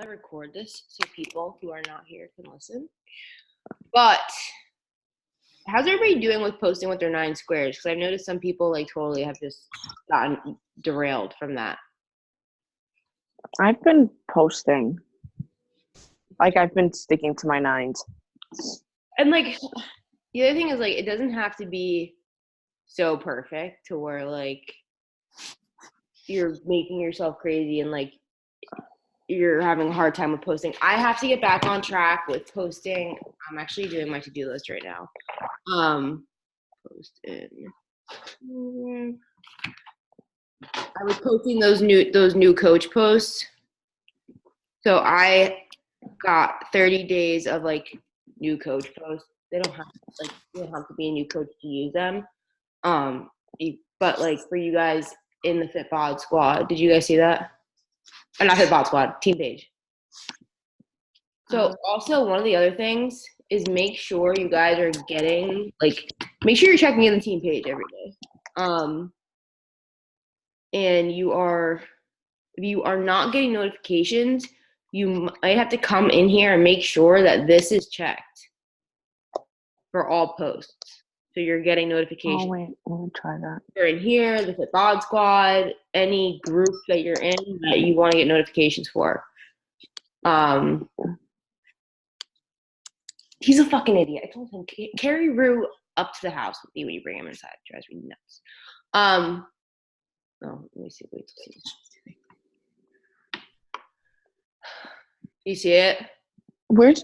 I record this so people who are not here can listen. But how's everybody doing with posting with their 9 squares? Because I've noticed some people like totally have just gotten derailed from that. I've been posting. Like, I've been sticking to my 9s. And like the other thing is like it doesn't have to be so perfect to where like you're making yourself crazy and like you're having a hard time with posting. I have to get back on track with posting. I'm actually doing my to-do list right now. Post in. I was posting those new coach posts. So I got 30 days of like new coach posts. They don't have to be a new coach to use them. But like for you guys in the Fit Bod squad, did you guys see that? Not Fit Bod squad, team page. So also one of the other things is make sure you guys are getting make sure you're checking in the team page every day. And if you are not getting notifications, you might have to come in here and make sure that this is checked for all posts. So you're getting notifications. Oh, wait. Let me try that. You're in here, the Fit Bod squad, any group that you're in that you want to get notifications for. He's a fucking idiot. I told him, carry Rue up to the house with you when you bring him inside. It drives me nuts. Let me see. Wait till see. You see it?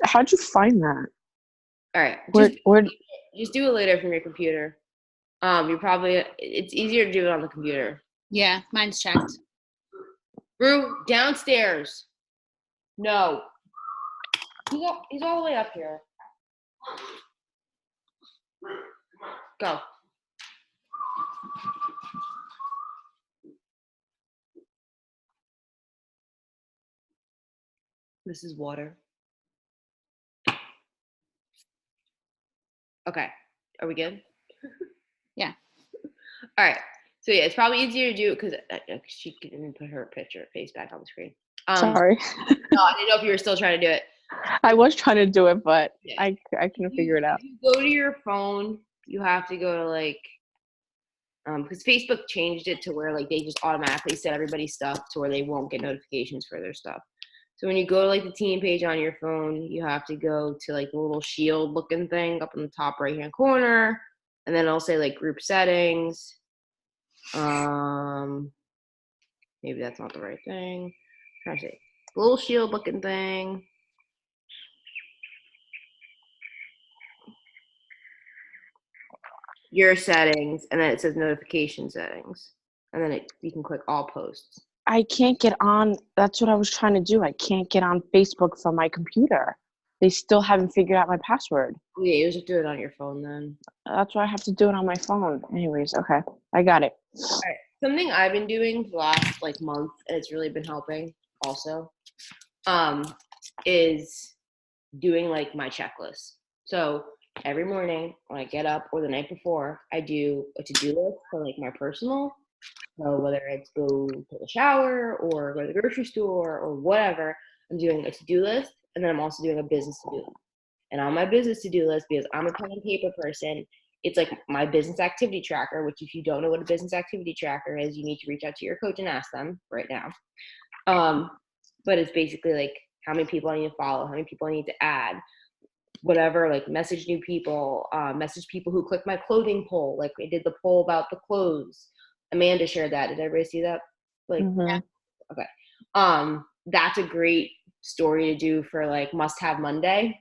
How'd you find that? All right. Just do it later from your computer. It's easier to do it on the computer. Yeah, mine's checked. Rue, downstairs. No. He's all the way up here. Go. This is water. Okay. Are we good? Yeah. All right. So yeah, it's probably easier to do because she didn't put her face back on the screen. Sorry. No, I didn't know if you were still trying to do it. I was trying to do it, but yeah. I couldn't figure it out. If you go to your phone, you have to go to because Facebook changed it to where they just automatically set everybody's stuff to where they won't get notifications for their stuff. So when you go to the team page on your phone, you have to go to the little shield looking thing up in the top right hand corner, and then it'll say group settings. Maybe that's not the right thing. I'm trying to say little shield looking thing. Your settings, and then it says notification settings, and then you can click all posts. I can't get on. That's what I was trying to do. I can't get on Facebook from my computer. They still haven't figured out my password. Yeah, you just do it on your phone then. That's why I have to do it on my phone. Anyways, okay. I got it. All right. Something I've been doing for the last month, and it's really been helping also, is doing my checklist. So every morning when I get up or the night before, I do a to-do list for my personal. So whether it's go take a shower or go to the grocery store or whatever, I'm doing a to-do list, and then I'm also doing a business to-do list. And on my business to-do list, because I'm a pen and paper person, it's my business activity tracker, which if you don't know what a business activity tracker is, you need to reach out to your coach and ask them right now. But it's basically how many people I need to follow, how many people I need to add, whatever, message new people, message people who click my clothing poll. I did the poll about the clothes. Amanda shared that. Did everybody see that? Mm-hmm. Okay. That's a great story to do for must-have Monday,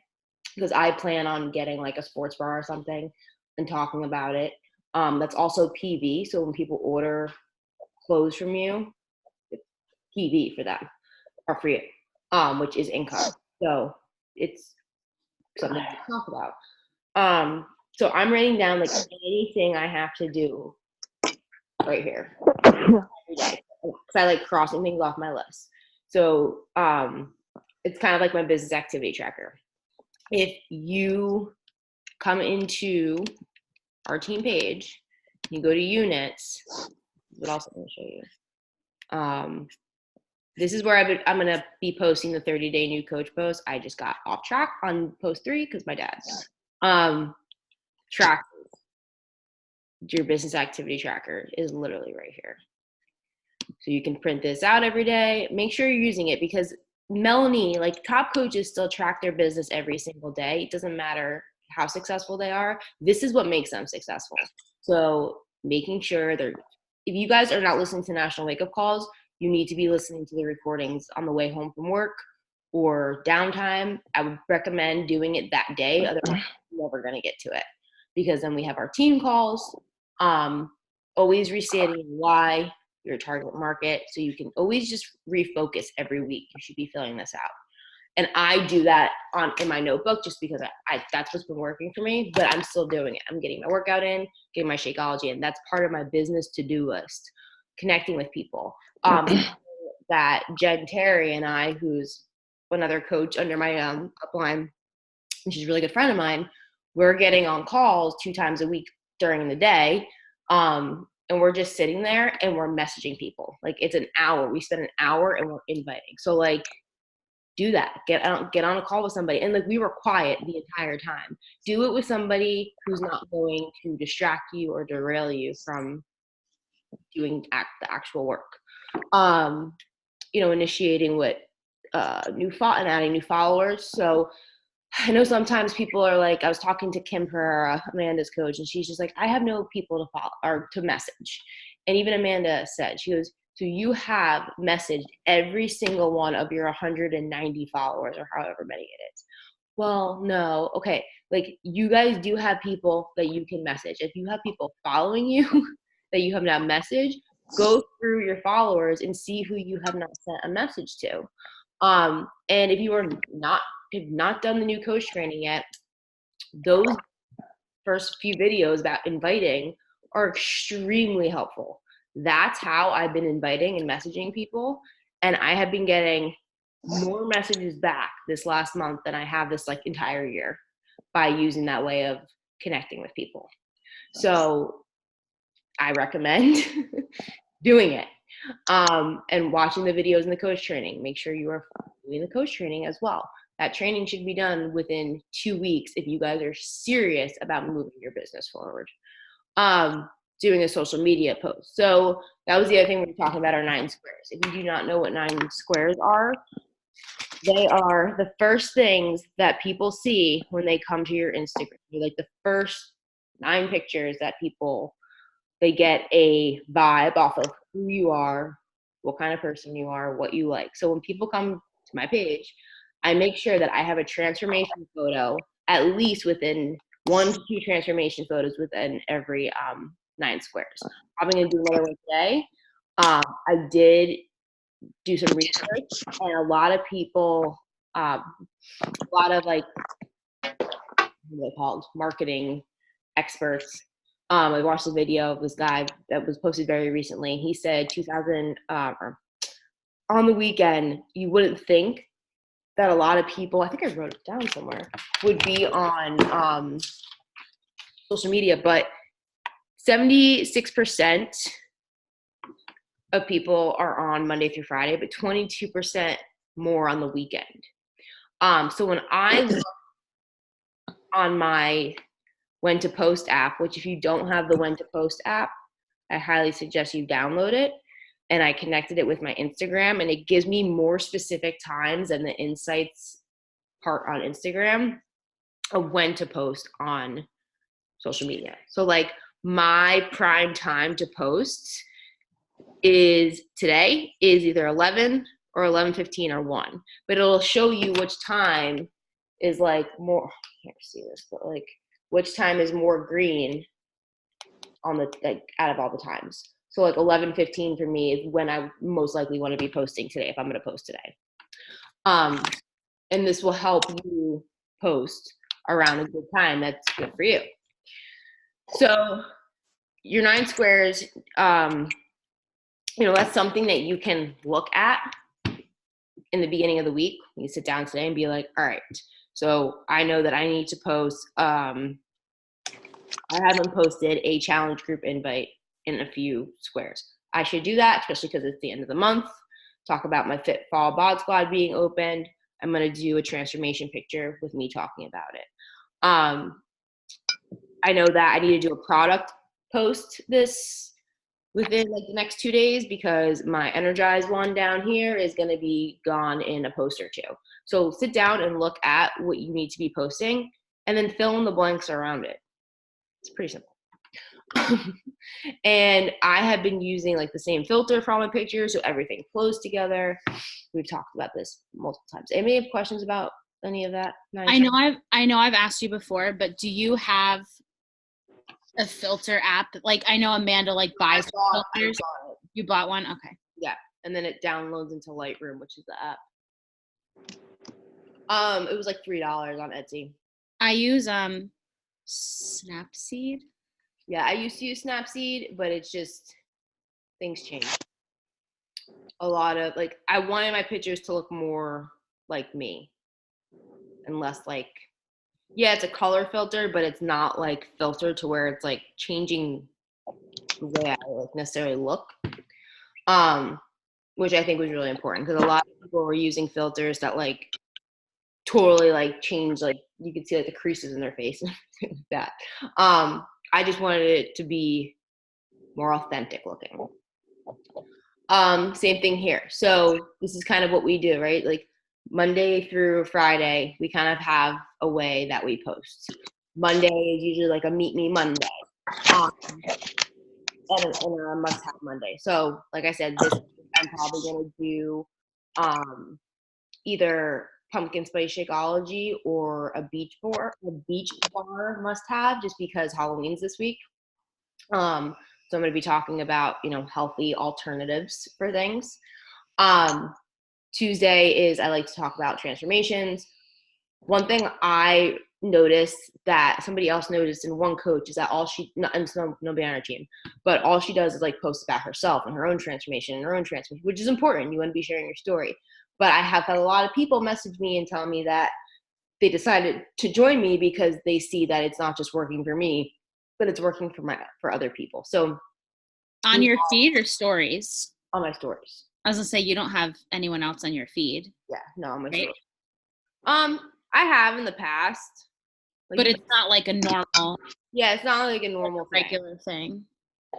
because I plan on getting a sports bra or something and talking about it. That's also PV. So when people order clothes from you, it's PV for them or for you, which is income. So it's something to talk about. So I'm writing down anything I have to do right here every day, because I like crossing things off my list. So it's kind of my business activity tracker. If you come into our team page, you go to units. What else I'm going to show you? this is where I'm going to be posting the 30-day new coach post. I just got off track on post 3 because my dad. Track your business activity tracker is literally right here. So you can print this out every day. Make sure you're using it because Melanie, like top coaches still track their business every single day. It doesn't matter how successful they are. This is what makes them successful. So making sure if you guys are not listening to National Wake Up Calls, you need to be listening to the recordings on the way home from work or downtime. I would recommend doing it that day. Otherwise, you're never going to get to it because then we have our team calls. Always restating why your target market. So you can always just refocus every week. You should be filling this out. And I do that in my notebook just because that's what's been working for me, but I'm still doing it. I'm getting my workout in, getting my Shakeology in. That's part of my business to-do list, connecting with people. That Jen Terry and I, who's another coach under my upline, and she's a really good friend of mine, we're getting on calls 2 times a week during the day. And we're just sitting there and we're messaging people. Like it's an hour. We spend an hour and we're inviting. So like do that. Get on a call with somebody. And like we were quiet the entire time. Do it with somebody who's not going to distract you or derail you from doing the actual work. Initiating with and adding new followers. So I know sometimes people are like, I was talking to Kim Pereira, Amanda's coach, and she's just like, I have no people to follow or to message. And even Amanda said, she goes, so you have messaged every single one of your 190 followers or however many it is. Well, no. Okay. Like you guys do have people that you can message. If you have people following you that you have not messaged, go through your followers and see who you have not sent a message to. And if you have not done the new coach training yet, those first few videos about inviting are extremely helpful. That's how I've been inviting and messaging people. And I have been getting more messages back this last month than I have this like entire year by using that way of connecting with people. So I recommend doing it. And watching the videos in the coach training. Make sure you are doing the coach training as well. That training should be done within 2 weeks if you guys are serious about moving your business forward. Doing a social media post. So that was the other thing we were talking about, our 9 squares. If you do not know what 9 squares are, they are the first things that people see when they come to your Instagram. They're like the first 9 pictures that they get a vibe off of who you are, what kind of person you are, what you like. So when people come to my page, I make sure that I have a transformation photo, at least within 1 to 2 transformation photos within every 9 squares. I'm going to do another one today. I did do some research, and a lot of people, a lot of like, what are they called? Marketing experts. I watched a video of this guy that was posted very recently. He said 2000 on the weekend, you wouldn't think that a lot of people, I think I wrote it down somewhere, would be on social media, but 76% of people are on Monday through Friday, but 22% more on the weekend. So when I look on my When to Post app, which if you don't have the When to Post app, I highly suggest you download it. And I connected it with my Instagram, and it gives me more specific times than the insights part on Instagram of when to post on social media. So like my prime time to post is today is either 11 or 11:15 or 1, but it'll show you which time is like more, I can't see this, but like which time is more green on the, like out of all the times. So like 11:15 for me is when I most likely want to be posting today if I'm going to post today. And this will help you post around a good time that's good for you. So your 9 squares, that's something that you can look at in the beginning of the week. You sit down today and be like, all right, so I know that I need to post, I haven't posted a challenge group invite in a few squares. I should do that, especially because it's the end of the month, talk about my Fit Fall Bod Squad being opened. I'm going to do a transformation picture with me talking about it. I know that I need to do a product post this within like the next 2 days because my Energize one down here is going to be gone in a post or two. So sit down and look at what you need to be posting and then fill in the blanks around it. It's pretty simple. And I have been using like the same filter for all my pictures, so everything flows together. We've talked about this multiple times. Anybody have questions about any of that? I know I've asked you before, but do you have a filter app? Like I know Amanda like buys filters. You bought one? Okay. Yeah. And then it downloads into Lightroom, which is the app. It was like $3 on Etsy. I use Snapseed. Yeah, I used to use Snapseed, but it's just things change. A lot of like I wanted my pictures to look more like me and less like, yeah, it's a color filter, but it's not like filtered to where it's like changing the way I like necessarily look. Which I think was really important because a lot of people were using filters that like totally like change, like you could see like the creases in their face and like that. I just wanted it to be more authentic looking. Same thing here. So this is kind of what we do, right? Like Monday through Friday, we kind of have a way that we post. Monday is usually like a Meet Me Monday. And a must-have Monday. So like I said, this I'm probably going to do either pumpkin spice Shakeology or a beach bar must-have, just because Halloween's this week. So I'm going to be talking about, healthy alternatives for things. Tuesday is I like to talk about transformations. One thing I noticed that somebody else noticed in one coach is that nobody on our team, but all she does is like post about herself and her own transformation, which is important. You want to be sharing your story. But I have had a lot of people message me and tell me that they decided to join me because they see that it's not just working for me, but it's working for other people. So on your feed or stories? On my stories. I was gonna say you don't have anyone else on your feed. Yeah, no, on my stories. I have in the past. But it's not like a normal. Yeah, it's not like a normal regular thing.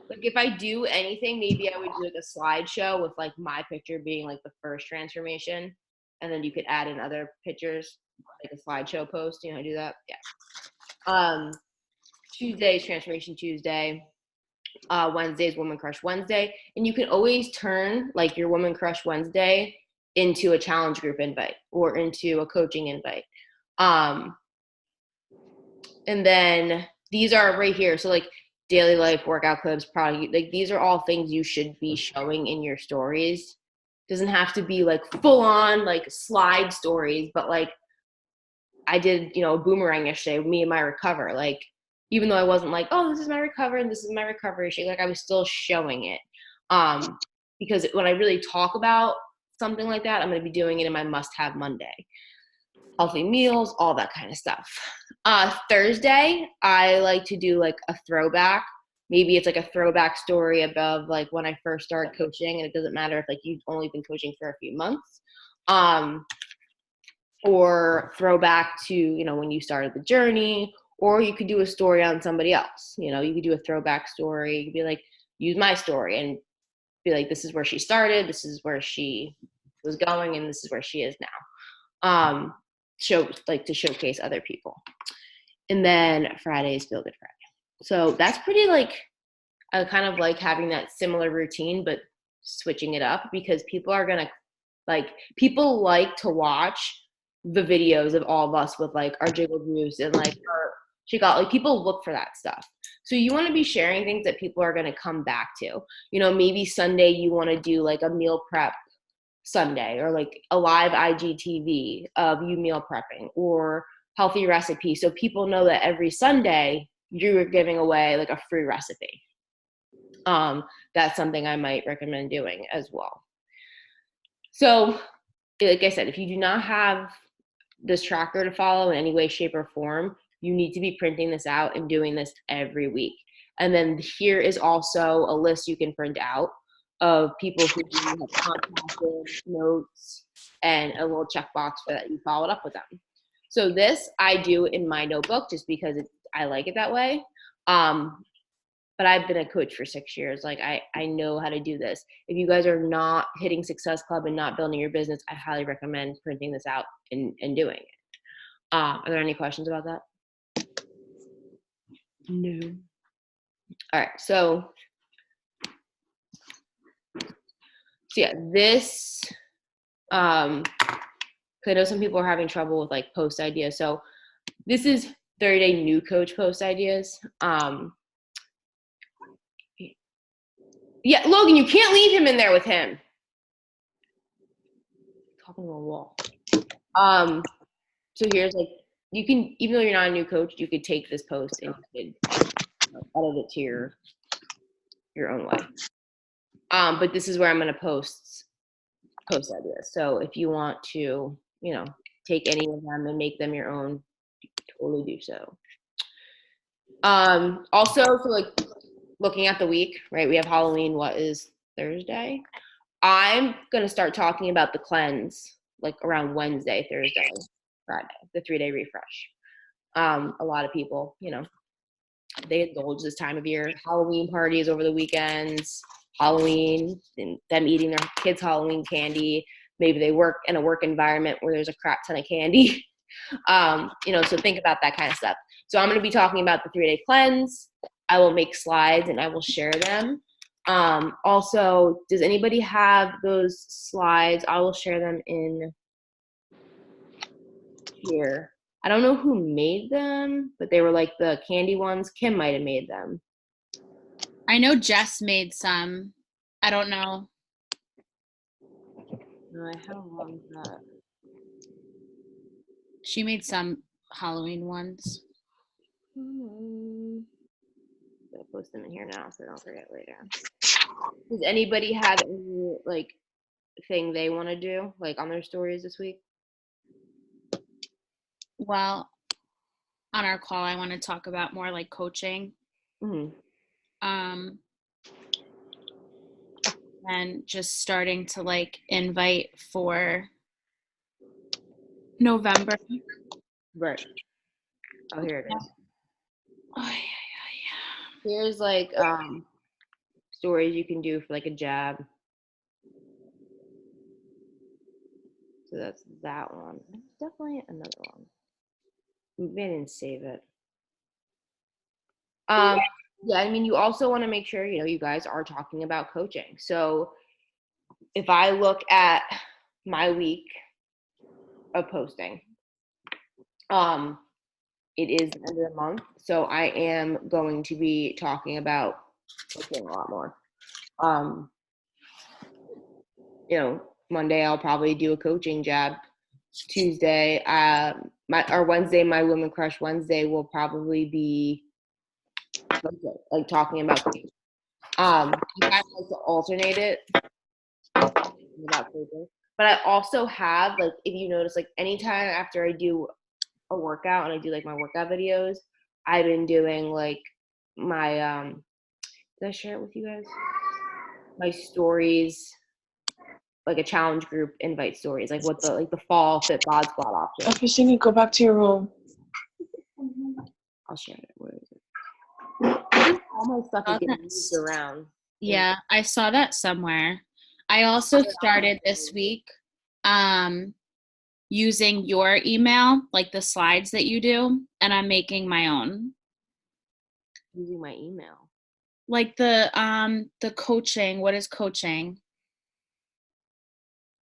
Like if I do anything, maybe I would do like a slideshow with like my picture being like the first transformation, and then you could add in other pictures, like a slideshow post. I do that. Yeah. Tuesday's Transformation Tuesday. Wednesday's Woman Crush Wednesday, and you can always turn like your Woman Crush Wednesday into a challenge group invite or into a coaching invite. And then these are right here. So like daily life, workout clips, product, like these are all things you should be showing in your stories. Doesn't have to be like full on like slide stories, but like I did, a boomerang yesterday with me and my recover. Like, even though I wasn't like, oh, this is my recover and this is my recovery shake, like I was still showing it. Because when I really talk about something like that, I'm going to be doing it in my must-have Monday. Healthy meals, all that kind of stuff. Thursday, I like to do like a throwback. Maybe it's like a throwback story above like when I first started coaching, and it doesn't matter if like you've only been coaching for a few months. Or throwback to, when you started the journey, or you could do a story on somebody else. You could do a throwback story. You could be like, use my story and be like, this is where she started, this is where she was going, and this is where she is now. To showcase other people. And then Friday is Feel Good Friday. So that's pretty like, I kind of like having that similar routine, but switching it up because people like to watch the videos of all of us with like our jiggle juice and like our shakeout. Like people look for that stuff. So you want to be sharing things that people are going to come back to. Maybe Sunday you want to do like a meal prep Sunday or like a live IGTV of you meal prepping or healthy recipe. So people know that every Sunday you're giving away like a free recipe. That's something I might recommend doing as well. So like I said, if you do not have this tracker to follow in any way, shape, or form, you need to be printing this out and doing this every week. And then here is also a list you can print out. of people who you have contacted, notes, and a little checkbox for that you followed up with them. So this I do in my notebook just because I like it that way. But I've been a coach for 6 years. Like I know how to do this. If you guys are not hitting Success Club and not building your business, I highly recommend printing this out and doing it. Are there any questions about that? No. All right. So yeah, this, 'cause I know some people are having trouble with like post ideas. So this is 30-day new coach post ideas. Yeah, Logan, you can't leave him in there with him. Talking to a wall. So here's like, you can, even though you're not a new coach, you could take this post and you could edit it to your own way. But this is where I'm going to post ideas. So if you want to, take any of them and make them your own, totally do so. Also, for like looking at the week, right? We have Halloween. What is Thursday? I'm going to start talking about the cleanse like around Wednesday, Thursday, Friday, the 3-day refresh. A lot of people, they indulge this time of year. Halloween parties over the weekends, Halloween, and them eating their kids' Halloween candy. Maybe they work in a work environment where there's a crap ton of candy. So think about that kind of stuff. So I'm going to be talking about the 3-day cleanse. I will make slides and I will share them. Also, does anybody have those slides? I will share them in here. I don't know who made them, but they were like the candy ones. Kim might have made them. I know Jess made some. I don't know. No, how long is that? She made some Halloween ones. I'm gonna post them in here now so I don't forget later. Does anybody have any like thing they want to do like on their stories this week? Well, on our call, I want to talk about more like coaching. Mm-hmm. And just starting to like invite for November. Right. Oh, here it is. Oh, yeah. Here's like stories you can do for like a jab. So that's that one. There's definitely another one. Maybe I didn't save it. Yeah, I mean, you also want to make sure, you guys are talking about coaching. So if I look at my week of posting, it is the end of the month. So I am going to be talking about coaching a lot more. Monday I'll probably do a coaching jab. Tuesday, Wednesday, my Women Crush Wednesday will probably be like talking about coaching. I kind of like to alternate it about coaching. But I also have like, if you notice, like anytime after I do a workout and I do like my workout videos, I've been doing like my did I share it with you guys? My stories, like a challenge group invite stories, like what the fall fit bod squat option. Okay, Sydney, go back to your room. I'll share it. Where is it? All my stuff is getting moved around. Yeah, I saw that somewhere. I also started this week using your email, like the slides that you do, and I'm making my own. Using my email. Like the coaching, what is coaching?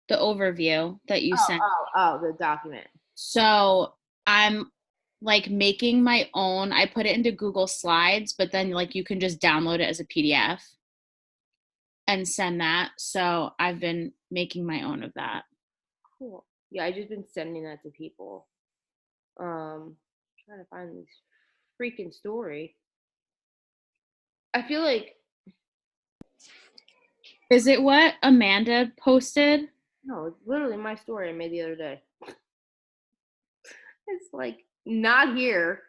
The overview that you sent. Oh, the document. So I'm like making my own. I put it into Google Slides, but then like you can just download it as a PDF and send that. So I've been making my own of that. Cool. Yeah, I just been sending that to people. Trying to find this freaking story. I feel like. Is it what Amanda posted? No, it's literally my story I made the other day. It's like not here.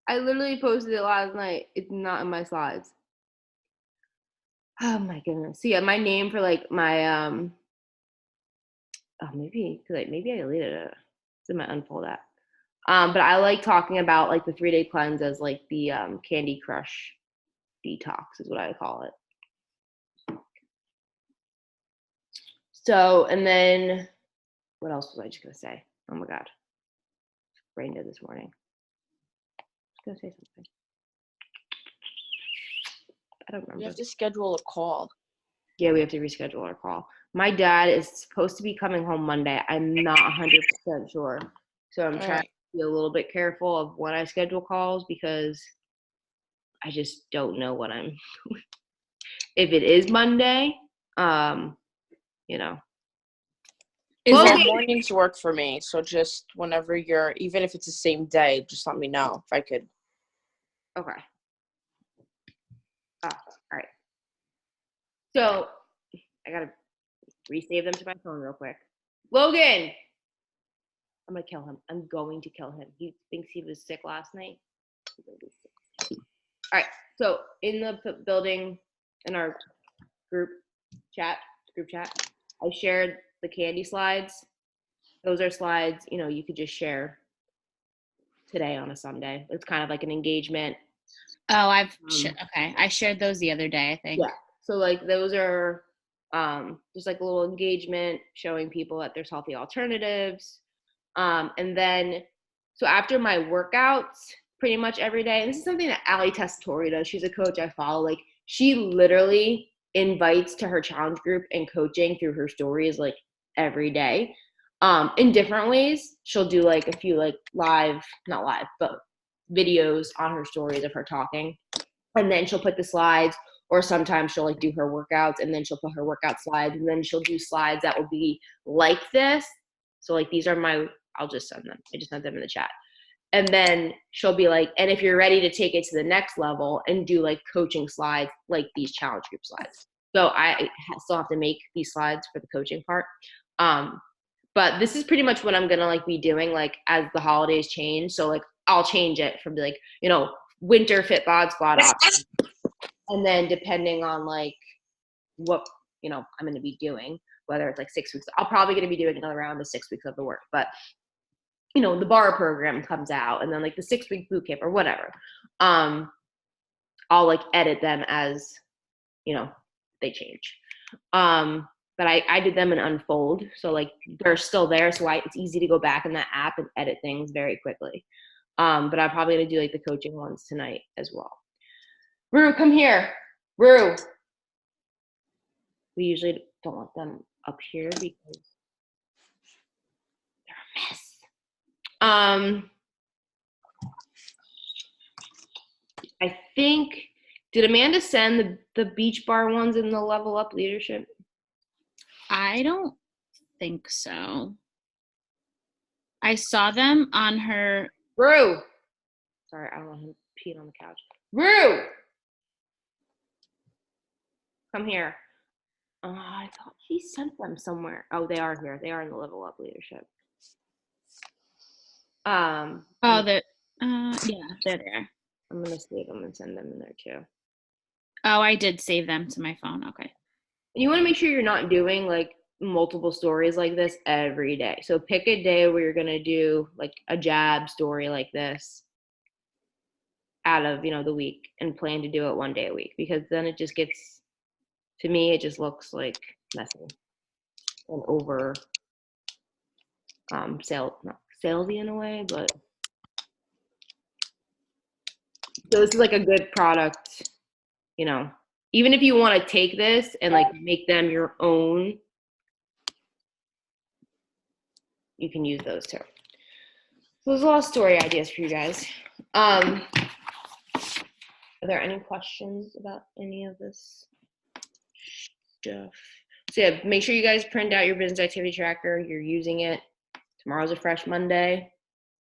I literally posted it last night. It's not in my slides. Oh my goodness. So yeah, my name for like my oh maybe I deleted it. It's in my unfold app. But I like talking about like the 3-day cleanse as like the Candy Crush detox is what I call it. So, and then what else was I just gonna say? Oh my god, brain dead this morning. I was gonna say something. I don't remember. We have to schedule a call. Yeah, we have to reschedule our call. My dad is supposed to be coming home Monday. I'm not 100% sure. So I'm trying to be a little bit careful of when I schedule calls because I just don't know what I'm if it is Monday, you know. Well, mornings work for me. So just whenever even if it's the same day, just let me know if I could. Okay. All right. So I gotta resave them to my phone real quick. Logan! I'm gonna kill him. I'm going to kill him. He thinks he was sick last night. All right. So in the building, in our group chat, I shared the candy slides. Those are slides, you could just share today on a Sunday. It's kind of like an engagement. Oh, okay. I shared those the other day, I think. Yeah. So like those are just like a little engagement showing people that there's healthy alternatives. And then, so after my workouts, pretty much every day, and this is something that Ali Testatori does. She's a coach I follow. Like she literally invites to her challenge group and coaching through her stories like every day. In different ways. She'll do like a few like not live, but videos on her stories of her talking. And then she'll put the slides, or sometimes she'll like do her workouts and then she'll put her workout slides, and then she'll do slides that will be like this. So like these are I'll just send them. I just sent them in the chat. And then she'll be like, and if you're ready to take it to the next level and do like coaching slides, like these challenge group slides. So I still have to make these slides for the coaching part. But this is pretty much what I'm gonna like be doing like as the holidays change. So like I'll change it from like, winter fit bod squat option. And then depending on like what, I'm gonna be doing, whether it's like 6 weeks, I'll probably gonna be doing another round of 6 weeks of the work. But the bar program comes out and then like the 6-week boot camp or whatever. I'll like edit them as, they change. But I did them in Unfold. So like they're still there. So it's easy to go back in that app and edit things very quickly. But I'm probably gonna do like the coaching ones tonight as well. Rue, come here. Rue. We usually don't want them up here because they're a mess. I think, did Amanda send the beach bar ones in the Level Up Leadership? I don't think so. I saw them on her. Rue. Sorry, I don't want him peeing on the couch. Rue. Come here. I thought she sent them somewhere. Oh, they are here. They are in the Level Up Leadership. Yeah, they're there. I'm gonna save them and send them in there too. Oh, I did save them to my phone. Okay. And you want to make sure you're not doing like multiple stories like this every day. So pick a day where you're gonna do like a jab story like this out of the week and plan to do it one day a week, because then it just gets, to me, it just looks like messy and over salesy in a way, but so this is like a good product, even if you want to take this and like make them your own, you can use those too. So there's a lot of story ideas for you guys. Are there any questions about any of this stuff? So yeah, make sure you guys print out your business activity tracker. You're using it. Tomorrow's a fresh Monday.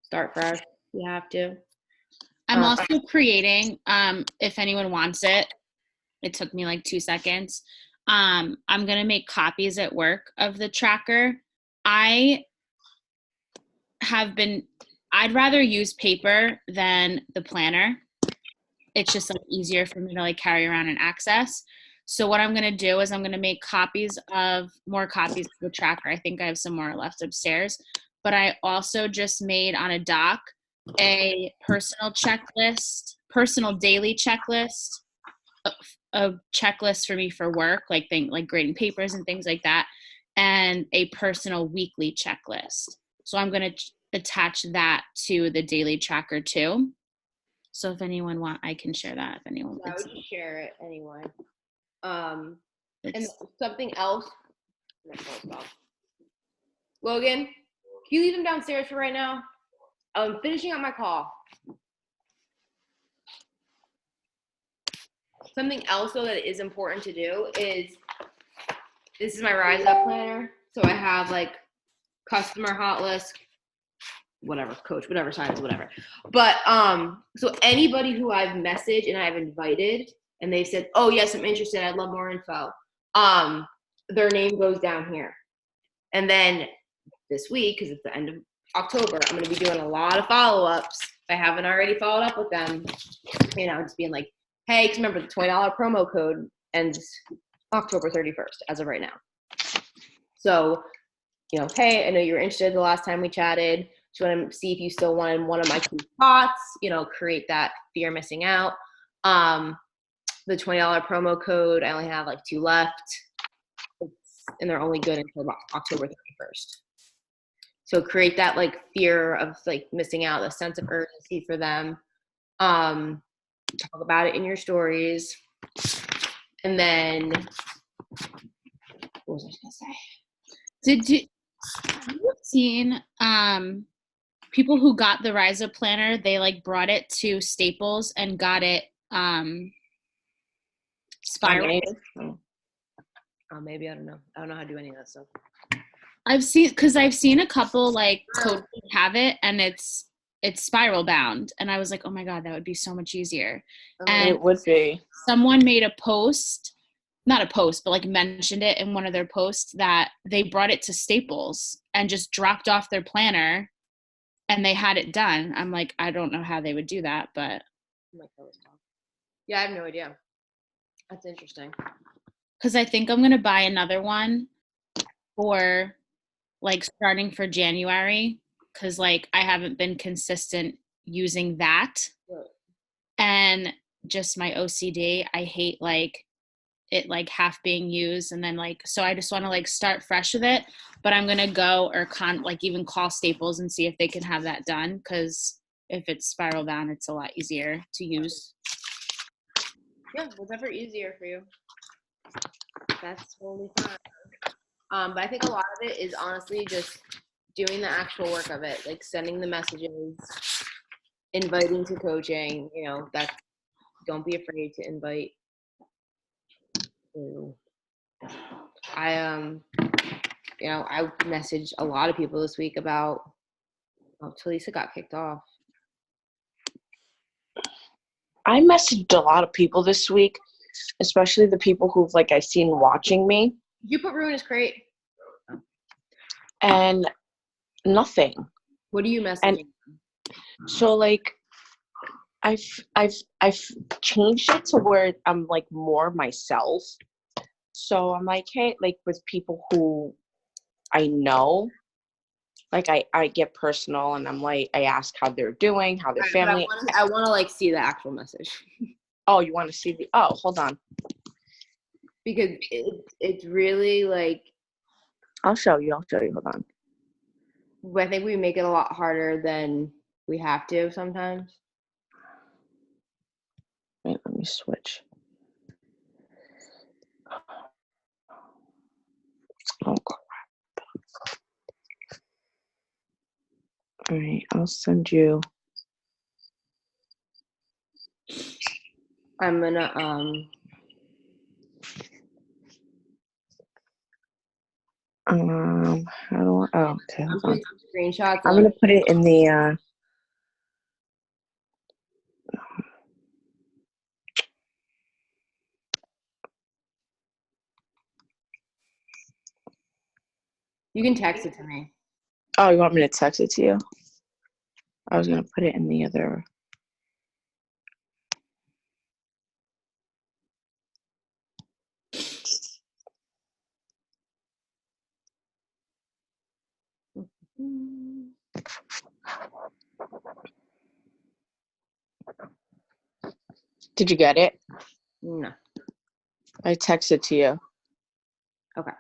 Start fresh. You have to. I'm also creating, if anyone wants it took me like 2 seconds. I'm going to make copies at work of the tracker. I'd rather use paper than the planner. It's just like easier for me to like carry around and access. So what I'm going to do is I'm going to make more copies of the tracker. I think I have some more left upstairs. But I also just made on a doc a personal daily checklist, a checklist for me for work, like grading papers and things like that, and a personal weekly checklist. So I'm going to attach that to the daily tracker too. So if anyone I can share that if anyone I wants. would share it anyway. And something else. Logan, can you leave him downstairs for right now? I'm finishing up my call. Something else though that is important to do is, this is my Rise Up planner. So I have like customer hot list, whatever, coach, whatever, science, whatever. But so anybody who I've messaged and I've invited and they said, oh yes, I'm interested, I'd love more info, their name goes down here. And then this week, because it's the end of October, I'm going to be doing a lot of follow-ups. If I haven't already followed up with them, just being like, hey, because remember the $20 promo code ends October 31st as of right now. So, hey, I know you were interested the last time we chatted. Just want to see if you still wanted one of my 2 spots, create that fear of missing out. The $20 promo code, I only have like 2 left, and they're only good until October 31st. So create that like fear of like missing out, the sense of urgency for them. Talk about it in your stories. And then, what was I going to say? Have you seen people who got the Rise Up planner? They like brought it to Staples and got it spiral. Maybe, I don't know. I don't know how to do any of that stuff. I've seen a couple like coaches have it and it's spiral bound, and I was like, oh my god, that would be so much easier. And it would be. Someone made a post, not a post, but like mentioned it in one of their posts that they brought it to Staples and just dropped off their planner and they had it done. I'm like, I don't know how they would do that, but yeah, I have no idea. That's interesting. Because I think I'm going to buy another one for like starting for January, because like I haven't been consistent using that. Right. And just my OCD, I hate like it like half being used, and then like, so I just want to like start fresh with it. But I'm gonna go or even call Staples and see if they can have that done, because if it's spiral bound, it's a lot easier to use. Yeah, whatever easier for you. That's totally fine. But I think a lot of it is honestly just doing the actual work of it, like sending the messages, inviting to coaching. That don't be afraid to invite. I messaged a lot of people this week about Talisa got kicked off. I messaged a lot of people this week, especially the people who've like I seen watching me. Did you put Ruinous Crate? And nothing. What are you messaging? And so like I've changed it to where I'm like more myself. So I'm like, hey, like with people who I know, like I get personal and I'm like, I ask how they're doing, how their family. I want to like see the actual message. Oh, you want to see hold on. Because it's really like. I'll show you. Hold on. I think we make it a lot harder than we have to sometimes. Wait, let me switch. Oh crap. All right, I'll send you. I'm gonna how do I? Oh, okay. I'm putting some screenshots. I'm gonna put it in the. You can text it to me. Oh, you want me to text it to you? I was gonna put it in the other. Did you get it? No. I texted to you. Okay.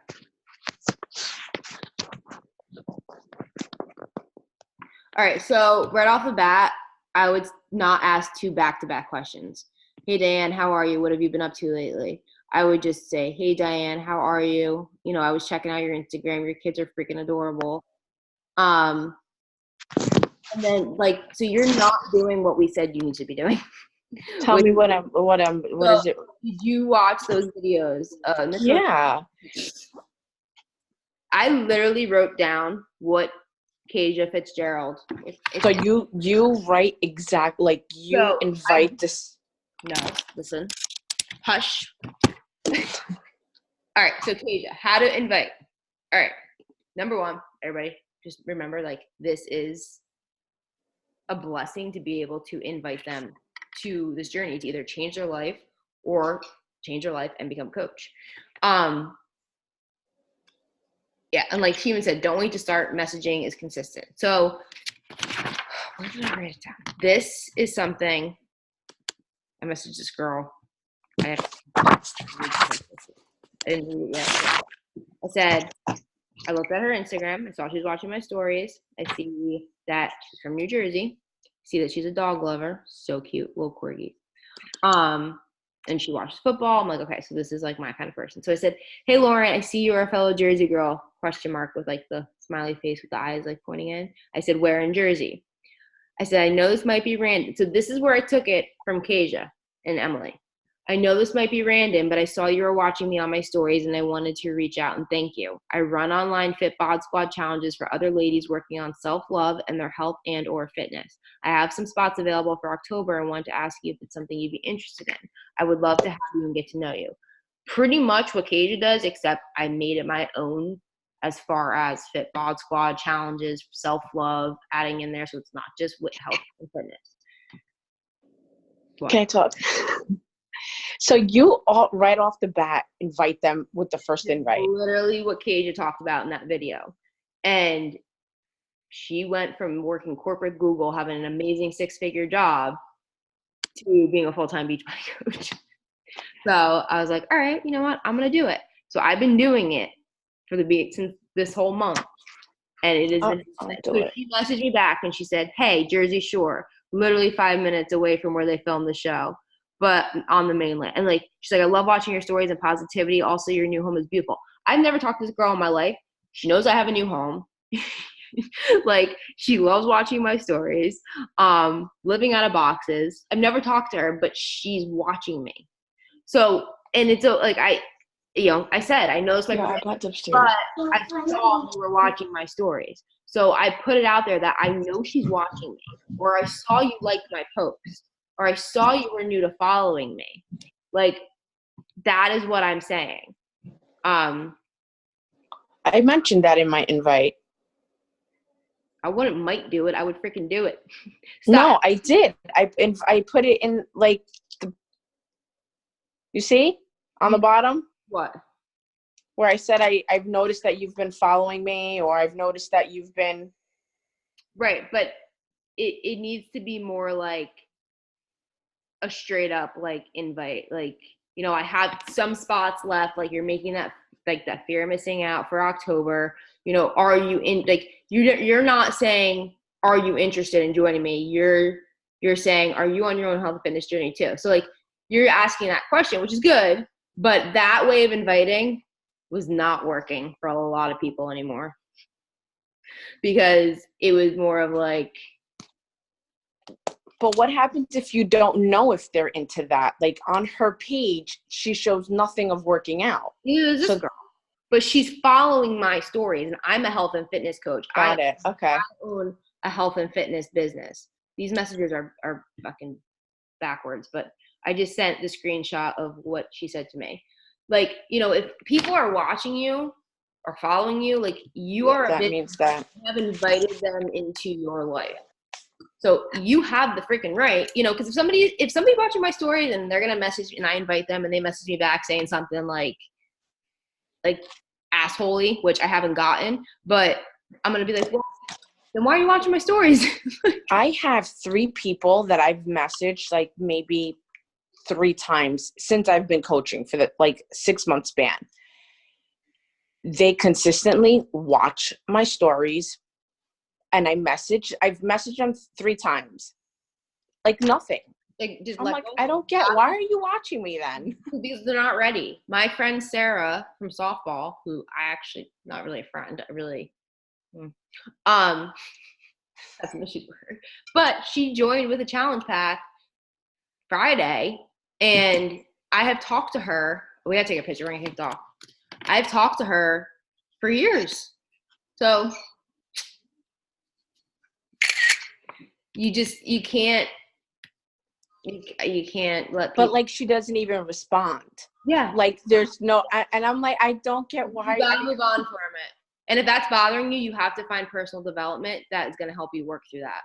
All right. So right off the bat, I would not ask 2 back-to-back questions. Hey, Diane, how are you? What have you been up to lately? I would just say, hey, Diane, how are you? You know, I was checking out your Instagram. Your kids are freaking adorable. And then, like, so you're not doing what we said you need to be doing. Tell me what is it? Did you watch those videos? Yeah. I literally wrote down what Kasia Fitzgerald. So you write exact, like, you invite this. No, listen. Hush. All right, so Kasia, how to invite. All right, number 1, everybody, just remember, like, this is a blessing to be able to invite them to this journey to either change their life or change their life and become a coach. Yeah, and like Steven said, don't wait to start. Messaging is consistent. So where did I write it down? This is something I messaged this girl. I didn't read it yet. I said, I looked at her Instagram. I saw she was watching my stories. I see that she's from New Jersey. I see that she's a dog lover. So cute, little corgi. And she watches football. I'm like, okay, so this is like my kind of person. So I said, hey, Lauren, I see you're a fellow Jersey girl, question mark, with like the smiley face with the eyes like pointing in. I said, where in Jersey? I said, I know this might be random. So this is where I took it from Kasia and Emily. I know this might be random, but I saw you were watching me on my stories and I wanted to reach out and thank you. I run online Fit Bod Squad challenges for other ladies working on self-love and their health and or fitness. I have some spots available for October and want to ask you if it's something you'd be interested in. I would love to have you and get to know you. Pretty much what Kasia does, except I made it my own as far as Fit Bod Squad challenges, self-love, adding in there so it's not just with health and fitness. What? Can I talk? So you all right off the bat invite them with the first invite. Literally what Kasia talked about in that video. And she went from working corporate Google, having an amazing 6-figure job, to being a full-time Beachbody coach. So I was like, all right, you know what? I'm going to do it. So I've been doing it since this whole month. And it has been, so she messaged me back and she said, hey, Jersey Shore, literally 5 minutes away from where they filmed the show, but on the mainland. And like, she's like, I love watching your stories and positivity. Also, your new home is beautiful. I've never talked to this girl in my life. She knows I have a new home. Like, she loves watching my stories, living out of boxes. I've never talked to her, but she's watching me. So, and it's like, I said, I know it's my but I saw you were watching my stories. So I put it out there that I know she's watching me, or I saw you liked my post, or I saw you were new to following me. Like, that is what I'm saying. I mentioned that in my invite. I wouldn't might do it. I would freaking do it. No, I did. I put it in, like, you see on the bottom? What? Where I said I've noticed that you've been following me, or I've noticed that you've been. Right, but it needs to be more like a straight up like invite. Like, you know, I have some spots left. Like, you're making that, like, that fear of missing out for October. You know, are you in, like, you're not saying, are you interested in joining me? You're saying, are you on your own health and fitness journey too? So like, you're asking that question, which is good, but that way of inviting was not working for a lot of people anymore, because it was more of like. But what happens if you don't know if they're into that? Like, on her page, she shows nothing of working out. Neither is this girl. But she's following my stories, and I'm a health and fitness coach. Got it. Okay. I own a health and fitness business. These messages are fucking backwards, but I just sent the screenshot of what she said to me. Like, you know, if people are watching you or following you, like, you are means that you have invited them into your life. So you have the freaking right, you know, because if somebody watching my stories and they're gonna message and I invite them and they message me back saying something like assholey, which I haven't gotten, but I'm gonna be like, well, then why are you watching my stories? I have 3 people that I've messaged like maybe 3 times since I've been coaching for the like 6-month span. They consistently watch my stories, and I've messaged them 3 times. Like nothing. Like, just I'm let like, go. I don't get, why are you watching me then? Because they're not ready. My friend Sarah from softball, who I actually not really a friend, I really that's an issue for her. But she joined with a challenge pack Friday, and I have talked to her. We gotta take a picture. We're gonna take the off. I've talked to her for years. So you can't let people. But like, she doesn't even respond. Yeah, Like there's no, and I'm like, I don't get why. you gotta move on from it. And if that's bothering you, you have to find personal development that is gonna help you work through that.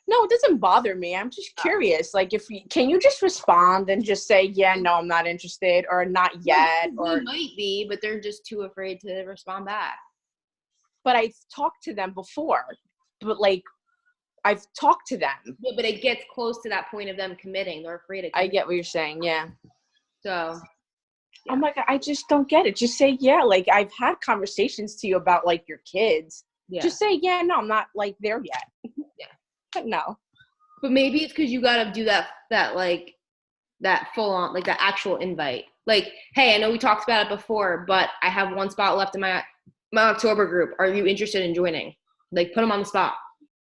No, it doesn't bother me. I'm just curious. Like, can you just respond and just say, yeah, no, I'm not interested, or not yet, or They might be, but they're just too afraid to respond back. but I've talked to them before. But like, I've talked to them. Yeah, but it gets close to that point of them committing. They're afraid of I committing. get what you're saying. Yeah. So I'm like, I just don't get it. Just say, yeah. Like, I've had conversations to you about like your kids. yeah. Just say, yeah, no, I'm not like there yet. Yeah. But no. But maybe it's because you gotta do that like that full on, like that actual invite. Like, hey, I know we talked about it before, but I have 1 spot left in my October group. Are you interested in joining? Like, put them on the spot.